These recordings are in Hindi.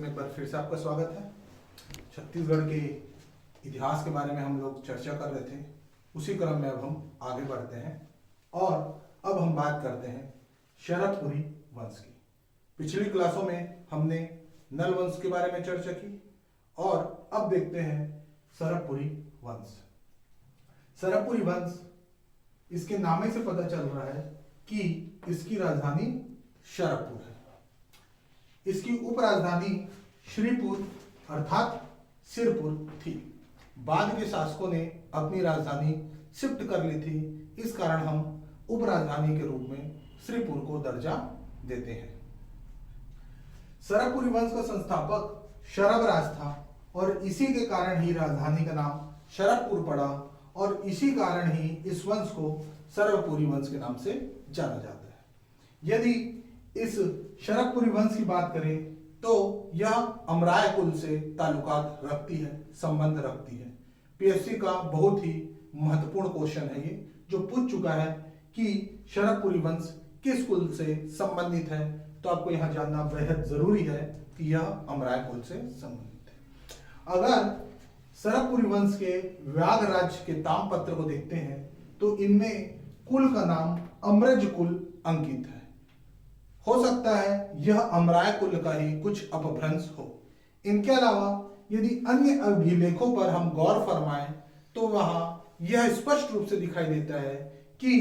में एक बार फिर से आपका स्वागत है। छत्तीसगढ़ के इतिहास के बारे में हम लोग चर्चा कर रहे थे, उसी क्रम में अब हम आगे बढ़ते हैं और अब हम बात करते हैं शरभपुरी वंश की। पिछली क्लासों में हमने नल वंश के बारे में चर्चा की और अब देखते हैं शरभपुरी वंश। शरभपुरी वंश, इसके नामे से पता चल रहा है कि इसकी राजधानी शरभपुर है। इसकी उपराजधानी श्रीपुर अर्थात सिरपुर थी। बाद के शासकों ने अपनी राजधानी शिफ्ट कर ली थी, इस कारण हम उपराजधानी के रूप में श्रीपुर को दर्जा देते हैं। शरभपुरी वंश का संस्थापक शरभराज था और इसी के कारण ही राजधानी का नाम शरभपुर पड़ा और इसी कारण ही इस वंश को शरभपुरी वंश के नाम से जाना जाता है। यदि इस शरभपुरी वंश की बात करें तो यह अमराय कुल से ताल्लुकात रखती है, संबंध रखती है। पीएससी का बहुत ही महत्वपूर्ण क्वेश्चन है ये, जो पूछ चुका है कि शरभपुरी वंश किस कुल से संबंधित है, तो आपको यहां जानना बेहद जरूरी है कि यह अमराय कुल से संबंधित है। अगर शरभपुरी वंश के व्याघ राज्य के ताम्रपत्र को देखते हैं तो इनमें कुल का नाम अम्रज कुल अंकित है। हो सकता है यह अमराय कुल का ही कुछ अपभ्रंश हो। इनके अलावा यदि अन्य अभिलेखों पर हम गौर फरमाएं तो वहां यह स्पष्ट रूप से दिखाई देता है कि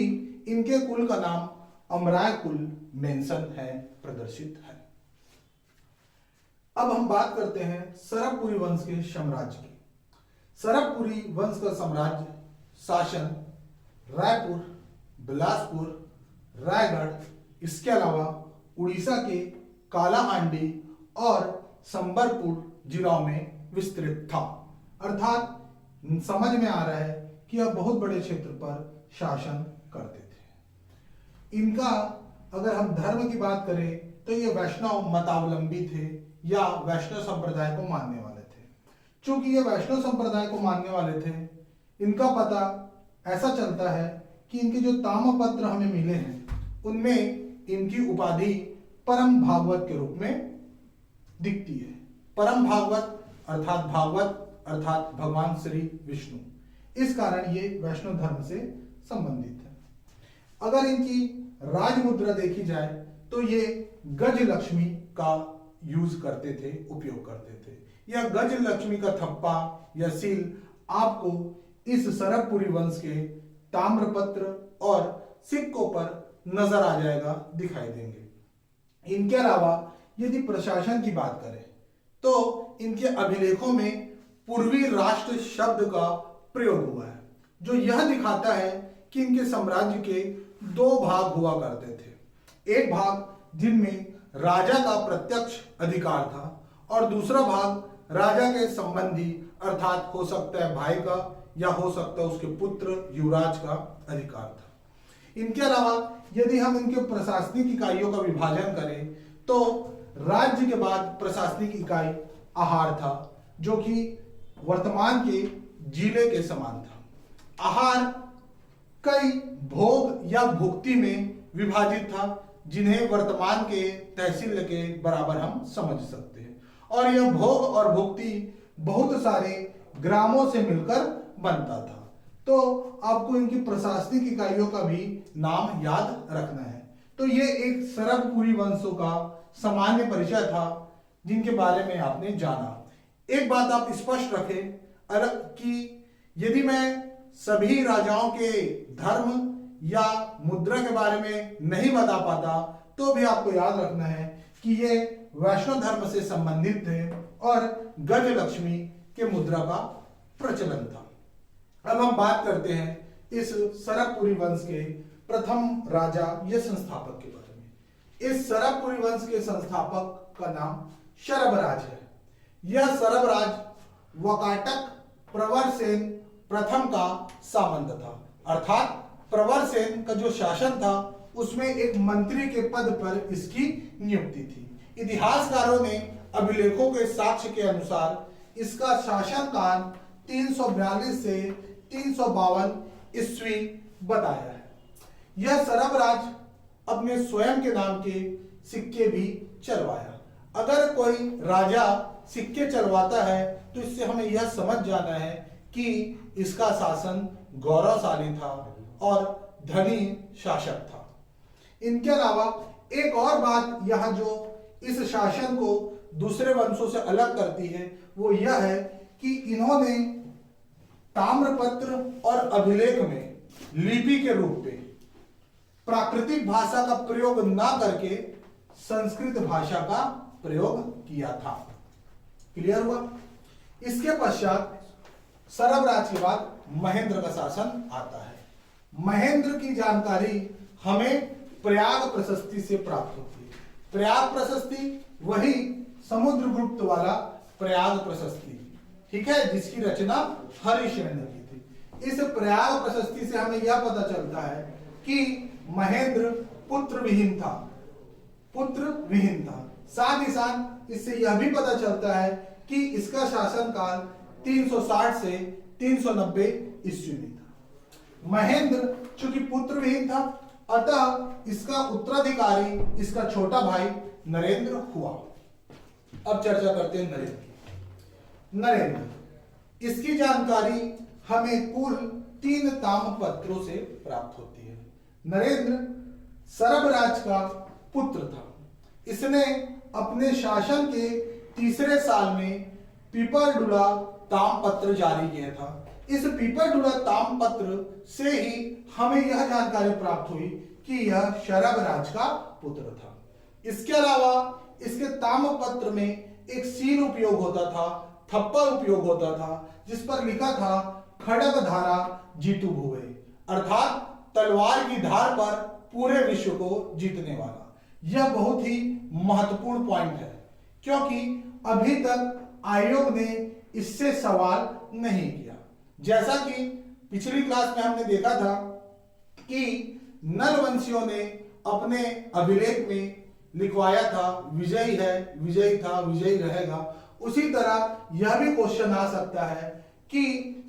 इनके कुल का नाम अमराय कुल मेंशन है, प्रदर्शित है। अब हम बात करते हैं शरभपुरी वंश के साम्राज्य की। शरभपुरी वंश का साम्राज्य शासन रायपुर, बिलासपुर, रायगढ़, इसके अलावा उड़ीसा के कालाहांडी और संबलपुर जिलों में विस्तृत था। अर्थात समझ में आ रहा है कि यह बहुत बड़े क्षेत्र पर शासन करते थे। इनका अगर हम धर्म की बात करें तो ये वैष्णव मतावलंबी थे या वैष्णव संप्रदाय को मानने वाले थे। चूंकि ये वैष्णव संप्रदाय को मानने वाले थे, इनका पता ऐसा चलता है कि इनके जो ताम्रपत्र हमें मिले हैं उनमें इनकी उपाधि परम भागवत के रूप में दिखती है। परम भागवत अर्थात भगवान श्री विष्णु, इस कारण ये वैष्णव धर्म से संबंधित है। अगर इनकी राजमुद्रा देखी जाए तो ये गज लक्ष्मी का यूज करते थे, उपयोग करते थे। यह गज लक्ष्मी का थप्पा या सील आपको इस शरभपुरी वंश के ताम्रपत्र और सिक्कों पर नजर आ जाएगा, दिखाई देंगे। इनके अलावा यदि प्रशासन की बात करें तो इनके अभिलेखों में पूर्वी राष्ट्र शब्द का प्रयोग हुआ है, जो यह दिखाता है कि इनके साम्राज्य के दो भाग हुआ करते थे। एक भाग जिनमें राजा का प्रत्यक्ष अधिकार था और दूसरा भाग राजा के संबंधी अर्थात हो सकता है भाई का या हो सकता है उसके पुत्र युवराज का अधिकार था। इनके अलावा यदि हम इनके प्रशासनिक इकाइयों का विभाजन करें तो राज्य के बाद प्रशासनिक इकाई आहार था, जो कि वर्तमान के जिले के समान था। आहार कई भोग या भुक्ति में विभाजित था, जिन्हें वर्तमान के तहसील के बराबर हम समझ सकते हैं। और यह भोग और भुक्ति बहुत सारे ग्रामों से मिलकर बनता था। तो आपको इनकी प्रशासनिक इकाइयों का भी नाम याद रखना है। तो ये एक शरभपुरी वंशों का सामान्य परिचय था जिनके बारे में आपने जाना। एक बात आप स्पष्ट रखें कि यदि मैं सभी राजाओं के धर्म या मुद्रा के बारे में नहीं बता पाता तो भी आपको याद रखना है कि ये वैष्णव धर्म से संबंधित थे और गज लक्ष्मी के मुद्रा का प्रचलन था। अब हम बात करते हैं इस शरभपुरी वंश के प्रथम राजा या संस्थापक के बारे में। इस शरभपुरी वंश के संस्थापक का नाम शरभराज है। यह शरभराज वकाटक प्रवरसेन प्रथम का सामंत था। अर्थात प्रवरसेन का जो शासन था उसमें एक मंत्री के पद पर इसकी नियुक्ति थी। इतिहासकारों ने अभिलेखों के साक्ष्य के अनुसार इसका शासनकाल 342 से 352 ईस्वी बताया है। यह शरभराज अपने स्वयं के नाम के सिक्के भी चलवाया। अगर कोई राजा सिक्के चलवाता है तो इससे हमें यह समझ जाना है कि इसका शासन गौरवशाली था और धनी शासक था। इनके अलावा एक और बात यहाँ जो इस शासन को दूसरे वंशों से अलग करती है वो यह है कि इन्होंने ताम्रपत्र और अभिलेख में लिपि के रूप में प्राकृतिक भाषा का प्रयोग ना करके संस्कृत भाषा का प्रयोग किया था। क्लियर हुआ? इसके पश्चात सरबराज के बाद महेंद्र का शासन आता है। महेंद्र की जानकारी हमें प्रयाग प्रशस्ति से प्राप्त होती है। प्रयाग प्रशस्ति वही समुद्रगुप्त वाला प्रयाग प्रशस्ति, ठीक है, जिसकी रचना हरिशेन ने की थी। इस प्रयाग प्रशस्ति से हमें यह पता चलता है कि महेंद्र पुत्र विहीन था, साथ ही साथ इससे यह भी पता चलता है कि इसका शासन काल 360 से 390 ईस्वी में था। महेंद्र चूंकि पुत्र विहीन था, अतः इसका उत्तराधिकारी इसका छोटा भाई नरेंद्र हुआ। अब चर्चा करते हैं नरेंद्र। इसकी जानकारी हमें कुल 3 ताम्रपत्रों से प्राप्त होती है। नरेंद्र सरबराज का पुत्र था। इसने अपने शासन के तीसरे साल में पीपरडुला ताम्रपत्र जारी किया था। इस पीपरडुला ताम्रपत्र से ही हमें यह जानकारी प्राप्त हुई कि यह शरभराज का पुत्र था। इसके अलावा इसके ताम्रपत्र में एक सील उपयोग होता था, थप्पा उपयोग होता था, जिस पर लिखा था खड़ग धारा जीतू भुवे, अर्थात तलवार की धार पर पूरे विश्व को जीतने वाला। यह बहुत ही महत्वपूर्ण पॉइंट है क्योंकि अभी तक आयोग ने इससे सवाल नहीं किया। जैसा कि पिछली क्लास में हमने देखा था कि नलवंशियों ने अपने अभिलेख में लिखवाया था विजयी है, विजयी था, विजयी रहेगा। उसी तरह यह भी क्वेश्चन आ सकता है कि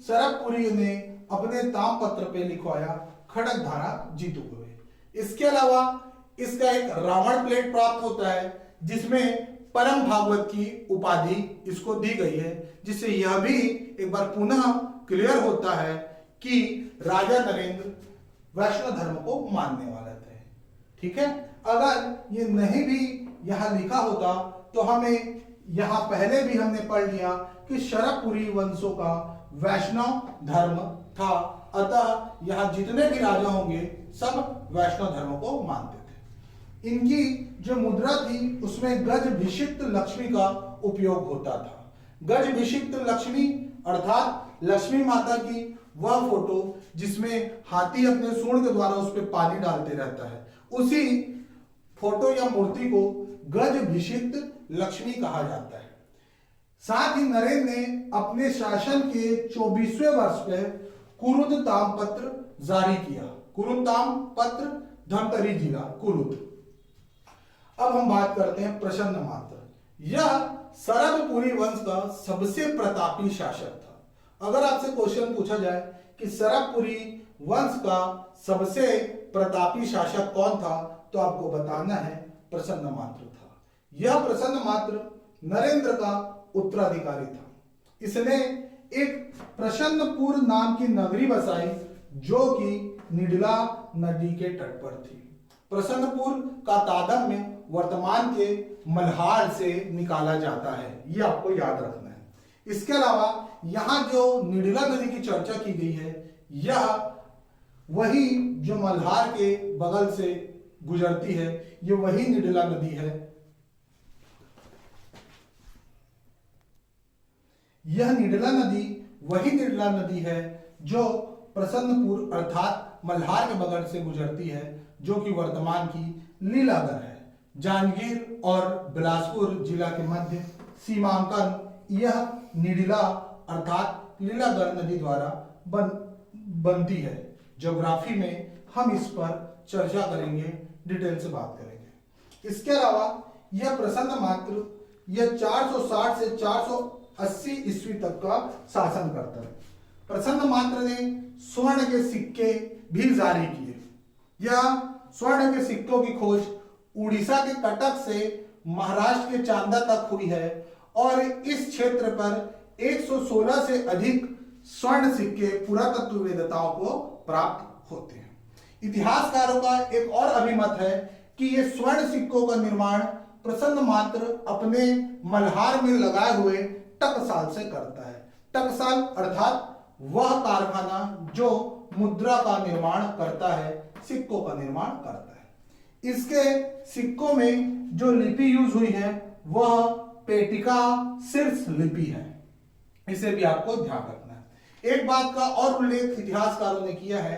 सरबपुरी ने अपने ताम्रपत्र पे लिखवाया खड़ग धारा जीतू हुए। इसके अलावा इसका एक रावण प्लेट प्राप्त होता है जिसमें परम भागवत की उपाधि इसको दी गई है, जिससे यह भी एक बार पुनः क्लियर होता है कि राजा नरेंद्र वैष्णव धर्म को मानने वाले थे। ठीक है, अगर ये नहीं भी यहां लिखा होता तो हमें यहां पहले भी हमने पढ़ लिया कि शरभपुरी वंशों का वैष्णव धर्म था, अतः यहां जितने भी राजा होंगे सब वैष्णव धर्म को मानते थे। इनकी जो मुद्रा थी उसमें गजभिषिक्त लक्ष्मी का उपयोग होता था। गजभिषिक्त लक्ष्मी अर्थात लक्ष्मी माता की वह फोटो जिसमें हाथी अपने सूंड के द्वारा उस पर पानी डालते रहता है, उसी फोटो या मूर्ति को गजभिषिक्त लक्ष्मी कहा जाता है। साथ ही नरेंद्र ने अपने शासन के 24वें वर्ष पे कुरुद ताम्रपत्र जारी किया। कुरुद ताम्रपत्र धमतरी जिला कुरुद। अब हम बात करते हैं प्रसन्न मात्र। यह सरबपुरी वंश का सबसे प्रतापी शासक था। अगर आपसे क्वेश्चन पूछा जाए कि सरबपुरी वंश का सबसे प्रतापी शासक कौन था, तो आपको बताना है प्रसन्न मात्र था। यह प्रसन्न मात्र नरेंद्र का उत्तराधिकारी था। इसने एक प्रसन्नपुर नाम की नगरी बसाई जो कि निडला नदी के तट पर थी। प्रसन्नपुर का तादम्य वर्तमान के मल्हार से निकाला जाता है, यह आपको याद रखना है। इसके अलावा यहां जो निडला नदी की चर्चा की गई है, यह वही जो मल्हार के बगल से गुजरती है, ये वही निडला नदी है। यह निडला नदी वही निडला नदी है जो प्रसन्नपुर अर्थात मल्हार के बगल से गुजरती है, जो कि वर्तमान की लीलागढ़ है। जांजगीर और बिलासपुर जिला के मध्य सीमांकन यह निडला अर्थात लीलागढ़ नदी द्वारा बनती है। ज्योग्राफी में हम इस पर चर्चा करेंगे, डिटेल से बात करेंगे। इसके अलावा यह प्रसन्न मात्र यह 460 से 480 ईस्वी तक का शासन करता है। प्रसन्न मात्र ने स्वर्ण के सिक्के भी जारी किए। यह स्वर्ण के सिक्कों की खोज उड़ीसा के कटक से महाराष्ट्र के चांदा तक हुई है और इस क्षेत्र पर 116 से अधिक स्वर्ण सिक्के पुरातत्ववेदताओं को प्राप्त होते हैं। इतिहासकारों का एक और अभिमत है कि ये स्वर्ण सिक्कों का निर्माण प्रसन्न मात्र अपने मल्हार में लगाए हुए टकसाल से करता है। टकसाल अर्थात वह कारखाना जो मुद्रा का निर्माण करता है, सिक्कों का निर्माण करता है। इसके सिक्कों में जो लिपि यूज हुई है वह पेटिका शीर्ष लिपि है, इसे भी आपको ध्यान रखना है। एक बात का और उल्लेख इतिहासकारों ने किया है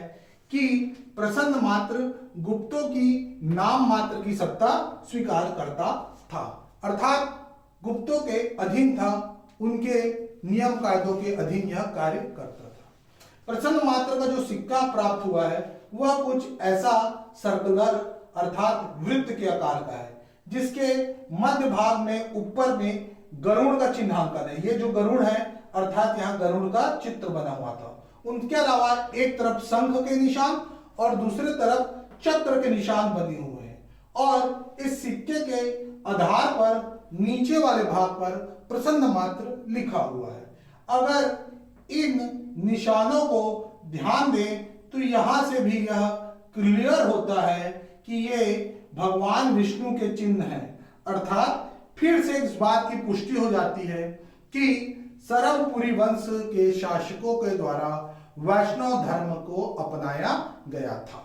कि प्रसन्न मात्र गुप्तों की नाम मात्र की सत्ता स्वीकार करता था, अर्थात गुप्तों के अधीन था, उनके नियम कायदों के अधीन यह कार्य करता था। प्रसन्न मात्र का जो सिक्का प्राप्त हुआ है वह कुछ ऐसा सर्कुलर अर्थात वृत्त के आकार का है, जिसके मध्य भाग में ऊपर में गरुड़ का चिन्हांकन है। ये जो गरुड़ है अर्थात यहाँ गरुड़ का चित्र बना हुआ था। उनके अलावा एक तरफ शंख के निशान और दूसरे तरफ चक्र के निशान बने हुए हैं और इस सिक्के के आधार पर नीचे वाले भाग पर प्रसन्न मात्र लिखा हुआ है। अगर इन निशानों को ध्यान दें तो यहां से भी यह क्लियर होता है कि ये भगवान विष्णु के चिन्ह हैं, अर्थात फिर से इस बात की पुष्टि हो जाती है कि सरवपुरी वंश के शासकों के द्वारा वैष्णव धर्म को अपनाया गया था।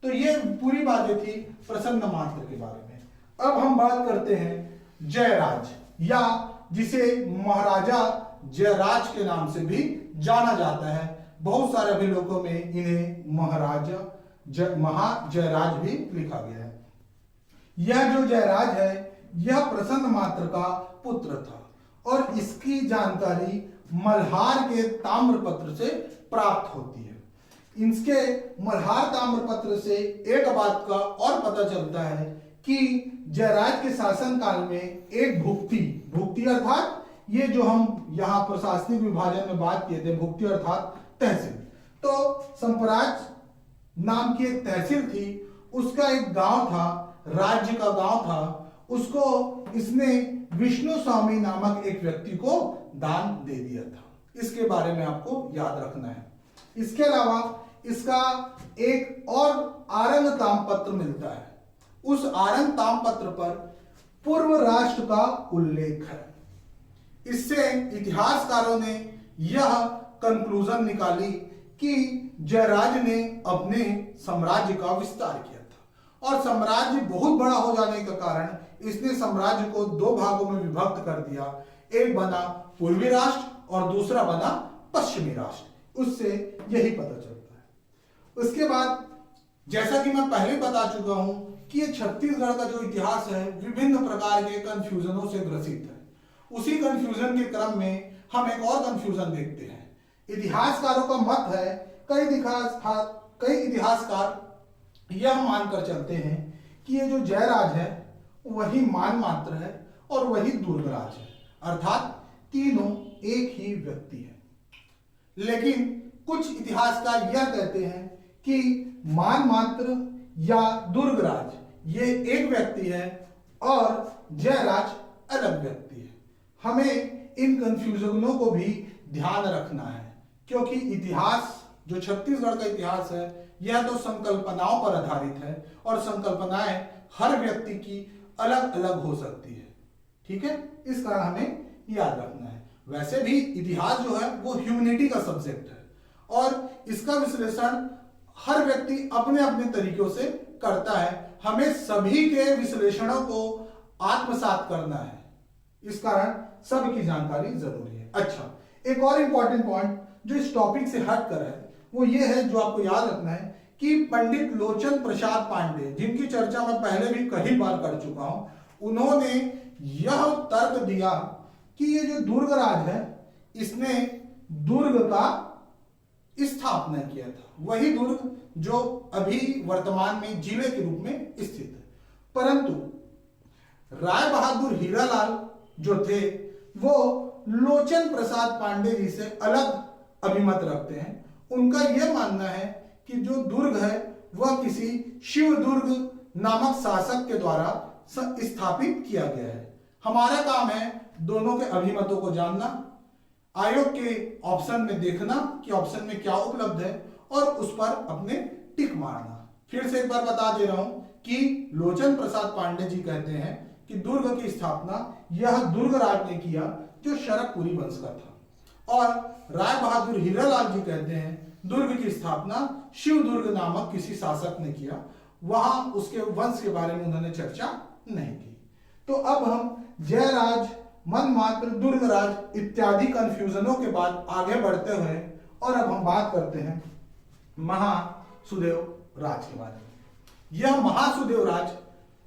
तो ये पूरी बातें थी प्रसन्न मात्र के बारे में। अब हम बात करते हैं जयराज, या जिसे महाराजा जयराज के नाम से भी जाना जाता है। बहुत सारे अभिलेखों में इन्हें महाराजा महाजयराज भी लिखा गया है। यह जो जयराज है यह प्रसन्न मात्र का पुत्र था और इसकी जानकारी मल्हार के ताम्रपत्र से प्राप्त होती है। इसके मल्हार ताम्रपत्र से एक बात का और पता चलता है कि जयराज के शासन काल में एक भुक्ति अर्थात ये जो हम यहाँ प्रशासनिक विभाजन में बात किए थे, भुक्ति अर्थात तहसील, तो संपराज नाम की एक तहसील थी, उसका एक गांव था, राज्य का गांव था, उसको इसने विष्णु स्वामी नामक एक व्यक्ति को दान दे दिया था। इसके बारे में आपको याद रखना है। इसके अलावा इसका एक और आरंग ताम्रपत्र मिलता है। उस आरंग ताम्रपत्र पर पूर्व राष्ट्र का उल्लेख है। इससे इतिहासकारों ने यह कंक्लूजन निकाली कि जयराज ने अपने साम्राज्य का विस्तार किया था और साम्राज्य बहुत बड़ा हो जाने का कारण इसने साम्राज्य को दो भागों में विभक्त कर दिया। एक बना पूर्वी राष्ट्र और दूसरा बना पश्चिमी राष्ट्र। उससे यही पता चलता है। उसके बाद जैसा कि मैं पहले बता चुका हूं कि ये छत्तीसगढ़ का जो इतिहास है विभिन्न प्रकार के कंफ्यूजनों से ग्रसित है। उसी कंफ्यूजन के क्रम में हम एक और कंफ्यूजन देखते हैं। इतिहासकारों का मत है, कई इतिहासकार यह मानकर चलते हैं कि ये जो जयराज है वही मान मात्र है और वही दुर्गराज है, अर्थात तीनों एक ही व्यक्ति है। लेकिन कुछ इतिहासकार यह कहते हैं कि मान मात्र या दुर्गराज ये एक व्यक्ति है और जयराज अलग व्यक्ति है। हमें इन कंफ्यूजनों को भी ध्यान रखना है, क्योंकि इतिहास जो छत्तीसगढ़ का इतिहास है यह तो संकल्पनाओं पर आधारित है और संकल्पनाएं हर व्यक्ति की अलग अलग हो सकती है। ठीक है, इस कारण हमें याद रखना है। वैसे भी इतिहास जो है वो ह्यूमैनिटी का सब्जेक्ट है और इसका विश्लेषण हर व्यक्ति अपने अपने तरीकों से करता है। हमें सभी के विश्लेषणों को आत्मसात करना है, इस कारण सबकी जानकारी जरूरी है। अच्छा, एक और इंपॉर्टेंट पॉइंट जो इस टॉपिक से हट कर है वो ये है, जो आपको याद रखना है कि पंडित लोचन प्रसाद पांडे, जिनकी चर्चा मैं पहले भी कई बार कर चुका हूं, उन्होंने यह तर्क दिया कि ये जो दुर्गराज है इसने दुर्ग का स्थापना किया था, वही दुर्ग जो अभी वर्तमान में जिले के रूप में स्थित है। परंतु राय बहादुर हीरालाल जो थे वो लोचन प्रसाद पांडे जी से अलग अभिमत रखते हैं। उनका यह मानना है कि जो दुर्ग है वह किसी शिव दुर्ग नामक शासक के द्वारा स्थापित किया गया है। हमारा काम है दोनों के अभिमतों को जानना, आयोग के ऑप्शन में देखना कि ऑप्शन में क्या उपलब्ध है और उस पर अपने टिक मारना। फिर से एक बार बता दे रहा हूं कि लोचन प्रसाद पांडे जी कहते हैं कि दुर्ग की स्थापना यह दुर्गराज ने किया जो शरभपुरी वंश का था, और राय बहादुर हीरालाल जी कहते हैं दुर्ग की स्थापना शिवदुर्ग नामक किसी शासक ने किया, वहां उसके वंश के बारे में उन्होंने चर्चा नहीं की। तो अब हम जयराज, मनमात्र, दुर्गराज इत्यादि कंफ्यूजनों के बाद आगे बढ़ते हुए और अब हम बात करते हैं महासुदेव राज के बारे में। यह महासुदेव राज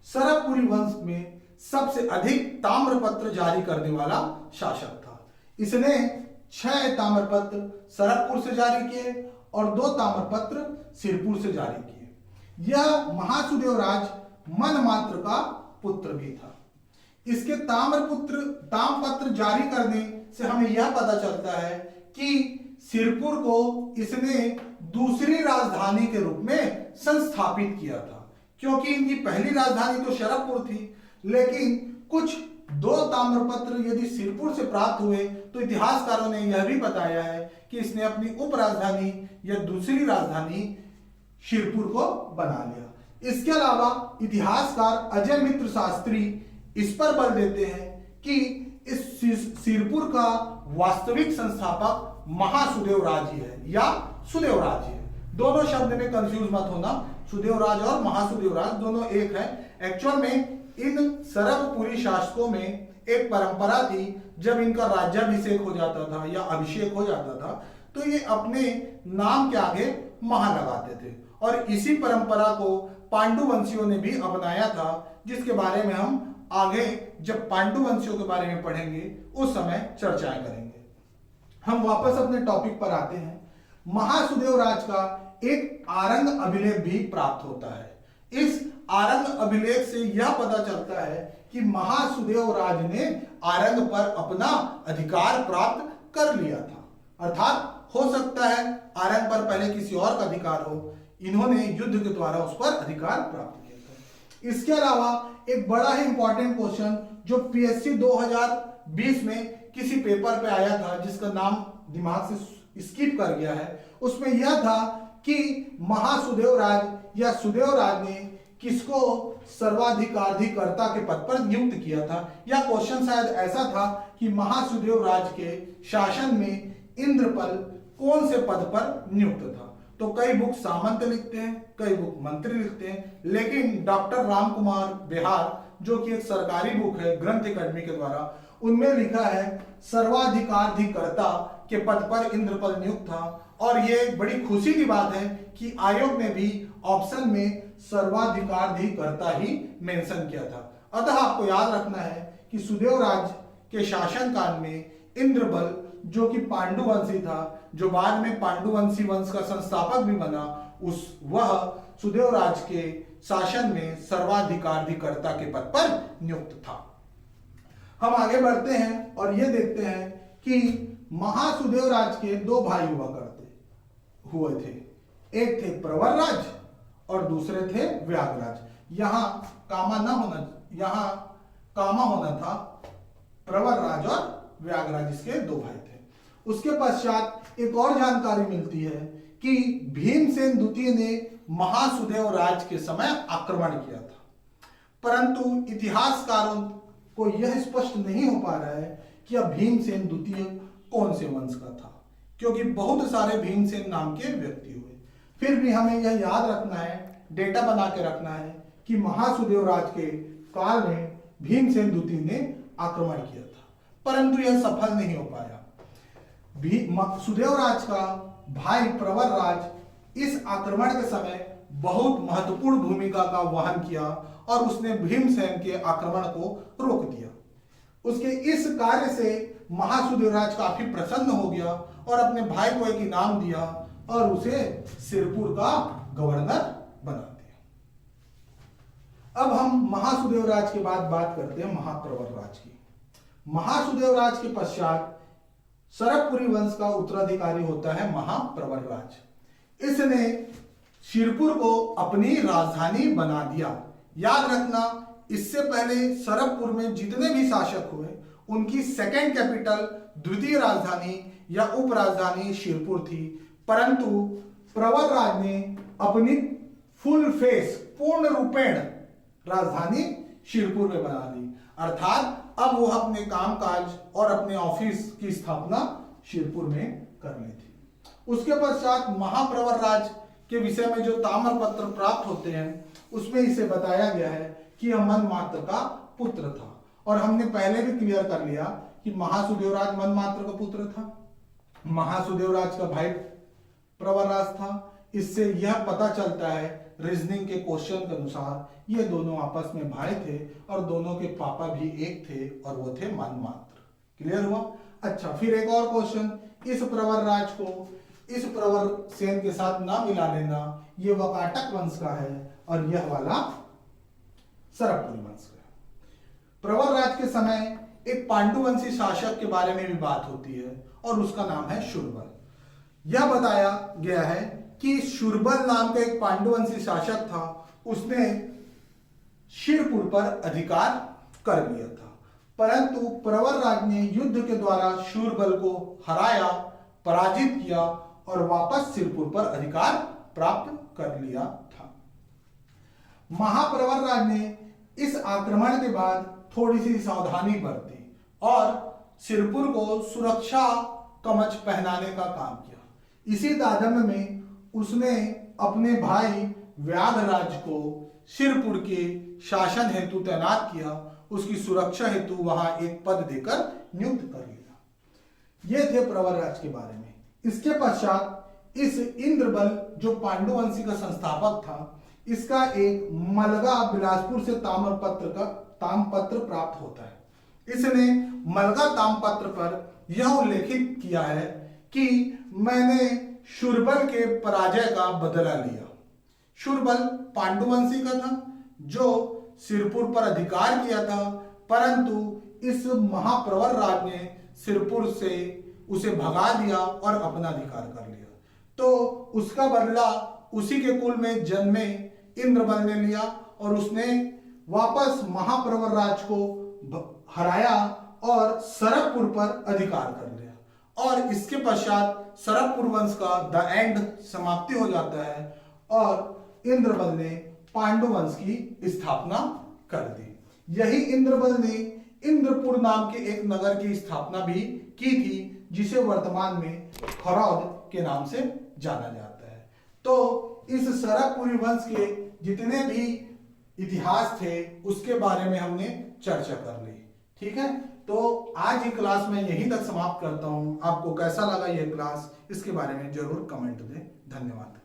शरभपुरी वंश में सबसे अधिक ताम्रपत्र जारी करने वाला शासक था। इसने 6 ताम्रपत्र शरभपुर से जारी किए और 2 ताम्रपत्र सिरपुर से जारी किए। यह महासुदेव राज मनमात्र का पुत्र भी था। इसके ताम्रपत्र जारी करने से हमें यह पता चलता है कि सिरपुर को इसने दूसरी राजधानी के रूप में संस्थापित किया था, क्योंकि इनकी पहली राजधानी तो शरभपुर थी, लेकिन कुछ 2 ताम्रपत्र यदि सिरपुर से प्राप्त हुए तो इतिहासकारों ने यह भी बताया है कि इसने अपनी उप राजधानी या दूसरी राजधानी शिरपुर को बना लिया। इसके अलावा इतिहासकार अजय मित्र शास्त्री इस पर बल देते हैं कि इस सिरपुर का वास्तविक संस्थापक महासुदेव राज ही है या सुदेव राज ही है। दोनों शब्द में कंफ्यूज मत होना, सुदेव राज और महासुदेव राज दोनों एक है। एक्चुअल में इन शरभपुरी शासकों में एक परंपरा थी, जब इनका राज्याभिषेक हो जाता था या अभिषेक हो जाता था तो ये अपने नाम के आगे महा लगाते थे, और इसी परंपरा को पांडुवंशियों ने भी अपनाया था, जिसके बारे में हम आगे जब पांडुवंशियों के बारे में पढ़ेंगे उस समय चर्चाएं करेंगे। हम वापस अपने टॉपिक पर आते हैं। महासुदेव राज का एक आरंग अभिलेख भी प्राप्त होता है। इस आरंग अभिलेख से यह पता चलता है कि महासुदेव राज ने आरंग पर अपना अधिकार प्राप्त कर लिया था, अर्थात हो सकता है आरंग पर पहले किसी और का अधिकार हो, इन्होंने युद्ध के द्वारा उस पर अधिकार प्राप्त किया था। इसके अलावा एक बड़ा ही इंपॉर्टेंट क्वेश्चन जो पीएससी 2020 में किसी पेपर पे आया था, जिसका नाम दिमाग से स्किप कर गया है, उसमें यह था कि महासुदेव राज या सुदेव राज ने किसको सर्वाधिकारधिकर्ता के पद पर नियुक्त किया था, या क्वेश्चन शायद ऐसा था कि महासुदेव राज के शासन में इंद्रपल कौन से पद पर नियुक्त था। तो कई बुक सामंत लिखते हैं, कई बुक मंत्री लिखते हैं, लेकिन डॉक्टर राम कुमार बिहार जो कि एक सरकारी बुक है ग्रंथ अकादमी के द्वारा, उनमें लिखा है सर्वाधिकारधिकर्ता के पद पर इंद्रपल नियुक्त था। और ये बड़ी खुशी की बात है कि आयोग ने भी ऑप्शन में सर्वाधिकारधिकर्ता ही मेंशन किया था। अतः आपको याद रखना है कि सुदेव राज के शासन काल में इंद्रबल जो कि पांडुवंशी था, जो बाद में पांडुवंशी वंश का संस्थापक भी बना, वह सुदेव राज के शासन में सर्वाधिकारधिकर्ता के पद पर नियुक्त था। हम आगे बढ़ते हैं और यह देखते हैं कि महासुदेव राज के 2 भाई हुए थे। एक थे प्रवर राज और दूसरे थे व्यागराज। यहां कामा होना था प्रवर राज और व्यागराज, इसके 2 भाई थे। उसके पश्चात एक और जानकारी मिलती है कि भीमसेन द्वितीय ने महासुदेव राज के समय आक्रमण किया था, परंतु इतिहासकारों को यह स्पष्ट नहीं हो पा रहा है कि अब भीमसेन द्वितीय कौन से वंश का था, क्योंकि बहुत सारे भीमसेन नाम के व्यक्ति हुए। फिर भी हमें यह याद रखना है, डेटा बना के रखना है कि महासुदेव राज के काल में भीमसेन द्वितीय ने आक्रमण किया था, परंतु यह सफल नहीं हो पाया। सुदेव राज का भाई प्रवर राज इस आक्रमण के समय बहुत महत्वपूर्ण भूमिका का वहन किया और उसने भीमसेन के आक्रमण को रोक दिया। उसके इस कार्य से महासुदेव राज काफी प्रसन्न हो गया और अपने भाई को एक इनाम दिया और उसे सिरपुर का गवर्नर बना दिया। अब हम महासुदेव राज के बाद बात करते हैं महाप्रवर राज की। महासुदेव राज के पश्चात शरभपुरी वंश का उत्तराधिकारी होता है महाप्रवर राज। इसने शिरपुर को अपनी राजधानी बना दिया। याद रखना, इससे पहले सरबपुर में जितने भी शासक हुए उनकी सेकेंड कैपिटल, द्वितीय राजधानी या उप राजधानी शिरपुर थी, परंतु प्रवरराज ने अपनी फुल फेस, पूर्ण रूपेण राजधानी शिरपुर में बना दी। अर्थात अब वो अपने कामकाज और अपने ऑफिस की स्थापना शिरपुर में कर ली थी। उसके पश्चात महाप्रवरराज के विषय में जो ताम्रपत्र प्राप्त होते हैं उसमें इसे बताया गया है कि यह मनमात्र का पुत्र था, और हमने पहले भी क्लियर कर लिया कि महासुदेवराज मनमात्र का पुत्र था, महासुदेवराज का भाई प्रवरराज था। इससे यह पता चलता है रीजनिंग के क्वेश्चन के अनुसार ये दोनों आपस में भाई थे और दोनों के पापा भी एक थे और वो थे मनमात्र। क्लियर हुआ? अच्छा, फिर एक और क्वेश्चन, इस प्रवरराज को इस प्रवर सेन के साथ ना मिला लेना, ये वकाटक वंश का है और यह वाला सरबपुरी वंश का है। प्रवरराज के समय एक पांडुवंशी शासक के बारे में भी बात होती है और उसका नाम है शूरबल। यह बताया गया है कि शूरबल नाम का एक पांडुवंशी शासक था, उसने शिरपुर पर अधिकार कर लिया था, परंतु प्रवरराज ने युद्ध के द्वारा शूरबल को हराया, पराजित किया और वापस शिरपुर पर अधिकार प्राप्त कर लिया था। महाप्रवरराज ने इस आक्रमण के बाद थोड़ी सी सावधानी बरती और शिरपुर को सुरक्षा कवच पहनाने का काम किया। इसी दादम में उसने अपने भाई व्याधराज को शिरपुर के शासन हेतु तैनात किया, उसकी सुरक्षा हेतु वहां एक पद देकर नियुक्त कर लिया। यह थे प्रवरराज के बारे में। इसके पश्चात इस इंद्रबल जो पांडुवंशी का संस्थापक था, इसका एक मलगा बिलासपुर से ताम्रपत्र प्राप्त होता है। इसने मलगा ताम्रपत्र पर यह उल्लेखित किया है कि मैंने शूरबल के पराजय का बदला लिया। शूरबल पांडुवंशी का था जो शिरपुर पर अधिकार किया था, परंतु इस महाप्रवरराज ने शिरपुर से उसे भगा दिया और अपना अधिकार कर लिया। तो उसका बदला उसी के कुल में जन्मे इंद्रबल ने लिया और उसने वापस महाप्रवरराज को हराया और सरबपुर पर अधिकार कर लिया, और इसके पश्चात सरबपुर वंश का द एंड समाप्ति हो जाता है और इंद्रबल ने पांडु वंश की स्थापना कर दी। यही इंद्रबल ने इंद्रपुर नाम के एक नगर की स्थापना भी की थी, जिसे वर्तमान में खरौद के नाम से जाना जाता है। तो इस सरबपुरी वंश के जितने भी इतिहास थे उसके बारे में हमने चर्चा कर ली। ठीक है, तो आज की क्लास में यहीं तक समाप्त करता हूं। आपको कैसा लगा यह क्लास, इसके बारे में जरूर कमेंट दें। धन्यवाद।